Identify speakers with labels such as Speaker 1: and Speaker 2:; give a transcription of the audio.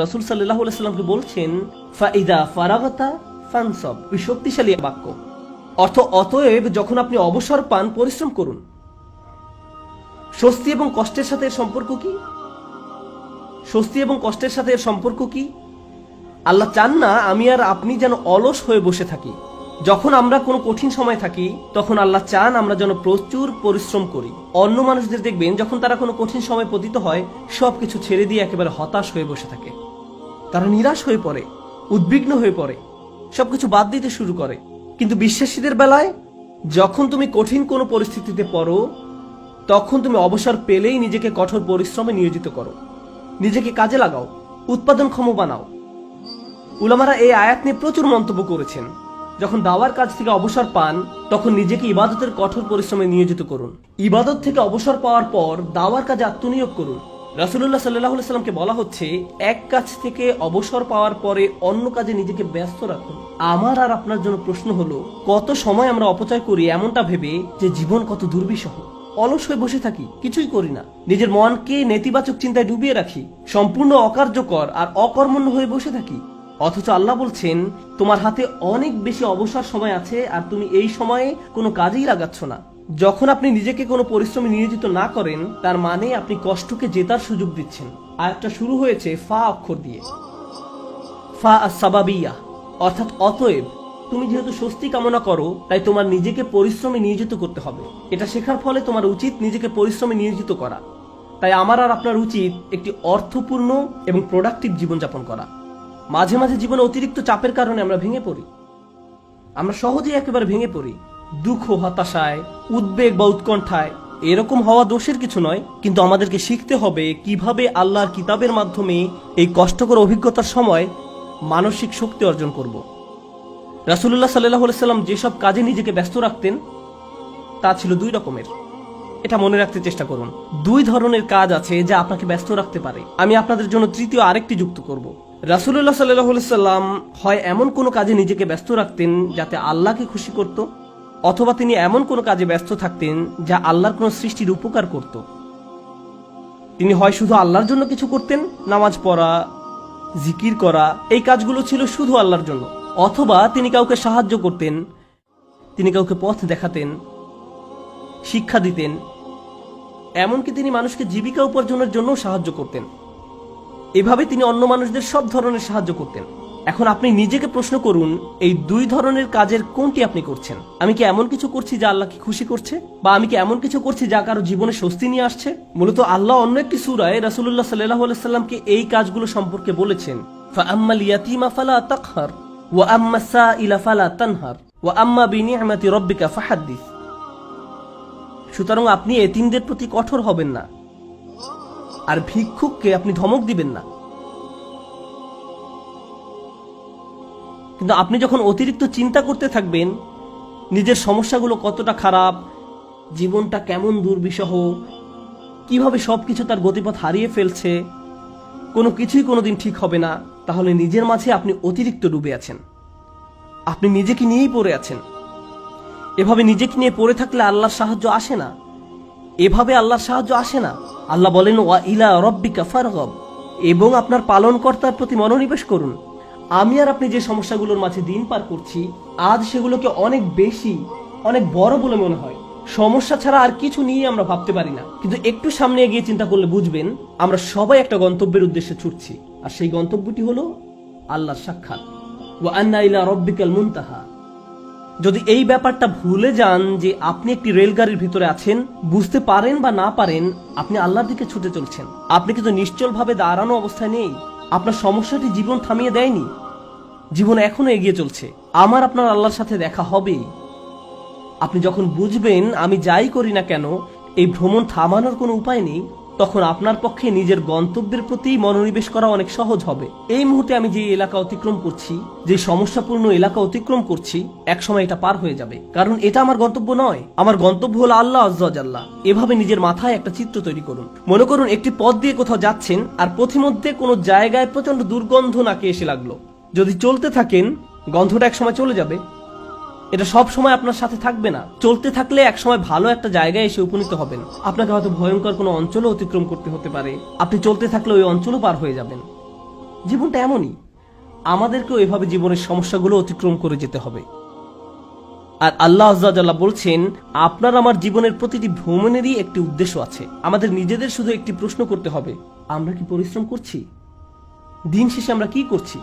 Speaker 1: রাসূল সাল্লাল্লাহু আলাইহি সাল্লামকে বলছেন ফাইদা ফারাগতা ফানসব, শক্তিশালী বাক্য। অতএব যখন আপনি অবসর পান পরিশ্রম করুন। স্বস্তি এবং কষ্টের সাথে এর সম্পর্ক কি? স্বস্তি এবং কষ্টের সাথে এর সম্পর্ক কি? আল্লাহ চান না আমি আর আপনি যেন অলস হয়ে বসে থাকি। যখন আমরা কোনো কঠিন সময় থাকি তখন আল্লাহ চান আমরা যেন প্রচুর পরিশ্রম করি। অন্য মানুষদের দেখবেন যখন তারা কোনো কঠিন সময় পতিত হয় সবকিছু ছেড়ে দিয়ে একেবারে হতাশ হয়ে বসে থাকে। তারা নিরাশ হয়ে পড়ে, উদ্বিগ্ন হয়ে পড়ে, সবকিছু বাদ দিতে শুরু করে। কিন্তু বিশ্বাসীদের বেলায় যখন তুমি কঠিন কোনো পরিস্থিতিতে পড়ো তখন তুমি অবসর পেলেই নিজেকে কঠোর পরিশ্রমে নিয়োজিত করো, নিজেকে কাজে লাগাও, উৎপাদনক্ষম বানাও। উলামারা এই আয়াত নিয়ে প্রচুর মন্তব্য করেছেন। যখন দাওয়ার কাজ থেকে অবসর পান তখন নিজেকে ইবাদতের কঠোর পরিশ্রমে নিয়োজিত করুন। ইবাদত থেকে অবসর পাওয়ার পর দাওয়ার কাজে আত্মনিয়োগ করুন। রাসূলুল্লাহ সাল্লাল্লাহু আলাইহি সাল্লামকে বলা হচ্ছে এক কাজ থেকে অবসর পাওয়ার পরে অন্য কাজে নিজেকে ব্যস্ত রাখুন। আমার আর আপনার জন্য প্রশ্ন হলো, কত সময় আমরা অপচয় করি এমনটা ভেবে যে জীবন কত দুর্বিষহ। অলস হয়ে বসে থাকি, কিছুই করি না, নিজের মনকে নেতিবাচক চিন্তায় ডুবিয়ে রাখি, সম্পূর্ণ অকার্যকর আর অকর্মণ্য হয়ে বসে থাকি। অথচ আল্লাহ বলছেন তোমার হাতে অনেক বেশি অবসর সময় আছে আর তুমি এই সময়ে কোনো কাজেই লাগাচ্ছ না। যখন আপনি নিজেকে কোনো পরিশ্রমে নিয়োজিত না করেন তার মানে আপনি কষ্টকে জেতার সুযোগ দিচ্ছেন। আয়াতটা শুরু হয়েছে ফা অক্ষর দিয়ে, ফা আস-সাবাবিয়া, অর্থাৎ অতএব। তুমি যেহেতু স্বস্তি কামনা করো তাই তোমার নিজেকে পরিশ্রমে নিয়োজিত করতে হবে। এটা শেখার ফলে তোমার উচিত নিজেকে পরিশ্রমে নিয়োজিত করা। তাই আমার আর আপনার উচিত একটি অর্থপূর্ণ এবং প্রোডাক্টিভ জীবনযাপন করা। মাঝে মাঝে জীবনে অতিরিক্ত চাপের কারণে আমরা ভেঙে পড়ি, আমরা সহজেই একেবারে ভেঙে পড়ি দুঃখ, হতাশায়, উদ্বেগ বা উৎকণ্ঠায়। এরকম হওয়া দোষের কিছু নয়, কিন্তু আমাদেরকে শিখতে হবে কিভাবে আল্লাহর কিতাবের মাধ্যমে এই কষ্টকর অভিজ্ঞতার সময় মানসিক শক্তি অর্জন করব। রাসূলুল্লাহ সাল্লাল্লাহু আলাইহি সাল্লাম যেসব কাজে নিজেকে ব্যস্ত রাখতেন তা ছিল দুই রকমের। এটা মনে রাখতে চেষ্টা করুন। দুই ধরনের কাজ আছে যা আপনাকে ব্যস্ত রাখতে পারে। আমি আপনাদের জন্য তৃতীয় আরেকটি যুক্ত করব। রাসূলুল্লাহ সাল্লাল্লাহু আলাইহি সাল্লাম হয় এমন কোনো কাজে নিজেকে ব্যস্ত রাখতেন যাতে আল্লাহকে খুশি করত, অথবা তিনি এমন কোনো কাজে ব্যস্ত থাকতেন যা আল্লাহর কোনো সৃষ্টির উপকার করত। তিনি হয় শুধু আল্লাহর জন্য কিছু করতেন, নামাজ পড়া, জিকির করা, এই কাজগুলো ছিল শুধু আল্লাহর জন্য, অথবা তিনি কাউকে সাহায্য করতেন, তিনি কাউকে পথ দেখাতেন, শিক্ষা দিতেন, এমনকি তিনি মানুষকে জীবিকা উপার্জনের জন্য সাহায্য করতেন। এভাবে তিনি অন্য মানুষদের সব ধরনের সাহায্য করতেন। এখন আপনি নিজেকে প্রশ্ন করুন, এই দুই ধরনের কাজের কোনটি আপনি করছেন? আমি কি এমন কিছু করছি যা আল্লাহকে খুশি করছে, বা আমি কি এমন কিছু করছি যা কারো জীবনে স্বস্তি নিয়ে আসছে? মূলত আল্লাহ অন্য একটি সূরায় রাসূলুল্লাহ সাল্লাল্লাহু আলাইহি সাল্লামকে এই কাজগুলো সম্পর্কে বলেছেন, ফাআম্মাল ইয়াতীমা ফালা তাকহার ওয়া আম্মাস সাইলা ফালা তানহার ওয়া আম্মা বিনি'মাতি রাব্বিকা ফাহাদ্দিস। সুতরাং আপনি এতিমদের প্রতি কঠোর হবেন না, আর ভিক্ষুককে আপনি ধমক দিবেন না। কিন্তু আপনি যখন অতিরিক্ত চিন্তা করতে থাকবেন নিজের সমস্যাগুলো কতটা খারাপ, জীবনটা কেমন দুর্বিষহ, কিভাবে সবকিছু তার গতিপথ হারিয়ে ফেলছে, কোনো কিছুই কোনোদিন ঠিক হবে না, তাহলে নিজের মাঝে আপনি অতিরিক্ত ডুবে আছেন, আপনি নিজেকে নিয়েই পড়ে আছেন। এভাবে নিজেকে নিয়ে পড়ে থাকলে আল্লাহর সাহায্য আসে না, এভাবে আল্লাহর সাহায্য আসে না। আল্লাহ বলেন ওয়া ইলা রাব্বিকা ফারগাব, এবং আপনার পালনকর্তার প্রতি মনোনিবেশ করুন। আমি আর আপনি যে সমস্যাগুলোর মাঝে দিন পার করছি আজ সেগুলোকে অনেক বেশি, অনেক বড় বলে মনে হয়। সমস্যা ছাড়া আর কিছু নিয়ে আমরা ভাবতে পারি না, কিন্তু একটু সামনে এগিয়ে চিন্তা করলে বুঝবেন আমরা সবাই একটা গন্তব্যের উদ্দেশ্যে ছুটছি, আর সেই গন্তব্যটি হলো আল্লাহর সাক্ষাৎ। ওয়া আন্না ইলা রাব্বিকাল মুনতাহা। যদি এই ব্যাপারটা ভুলে যান যে আপনি একটি রেলগাড়ির ভিতরে আছেন, বুঝতে পারেন বা না পারেন আপনি আল্লাহর দিকে ছুটে চলছেন, আপনি কিন্তু নিশ্চলভাবে দাঁড়ানো অবস্থায় নেই। আপনার সমস্যাটি জীবন থামিয়ে দেয়নি, জীবন এখনো এগিয়ে চলছে। আমার আপনার আল্লাহর সাথে দেখা হবেই। আপনি যখন বুঝবেন আমি যাই করি না কেন এই ভ্রমণ থামানোর কোনো উপায় নেই, তখন আপনার পক্ষে নিজের গন্তব্যের প্রতি মনোনিবেশ করা অনেক সহজ হবে। এই মুহূর্তে আমি যে এলাকা অতিক্রম করছি, যে সমস্যাপূর্ণ এলাকা অতিক্রম করছি, একসময় এটা পার হয়ে যাবে, কারণ এটা আমার গন্তব্য নয়। আমার গন্তব্য হলো আল্লাহ আযজা ওয়া জাল্লা। এভাবে নিজের মাথায় একটা চিত্র তৈরি করুন। মনে করুন একটি পথ দিয়ে কোথাও যাচ্ছেন, আর পথিমধ্যে কোনো জায়গায় প্রচন্ড দুর্গন্ধ নাকে এসে লাগলো। যদি চলতে থাকেন গন্ধটা একসময় চলে যাবে, এটা সব সময় আপনার সাথে থাকবে না। চলতে থাকলে একসময় ভালো একটা জায়গায় এসে উপনীত হবেন। আপনাকে হয়তো ভয়ঙ্কর কোনো অঞ্চলও অতিক্রম করতে হতে পারে, আপনি চলতে থাকলে ওই অঞ্চলও পার হয়ে যাবেন। জীবনটা এমনই, আমাদেরকেও এভাবে জীবনের সমস্যাগুলো অতিক্রম করে যেতে হবে। আর আল্লাহ আজ্জা ওয়া জাল্লা বলছেন, আপনার আমার জীবনের প্রতিটি ভ্রমণেরই একটি উদ্দেশ্য আছে। আমাদের নিজেদের শুধু একটি প্রশ্ন করতে হবে, আমরা কি পরিশ্রম করছি? দিন শেষে আমরা কি করছি?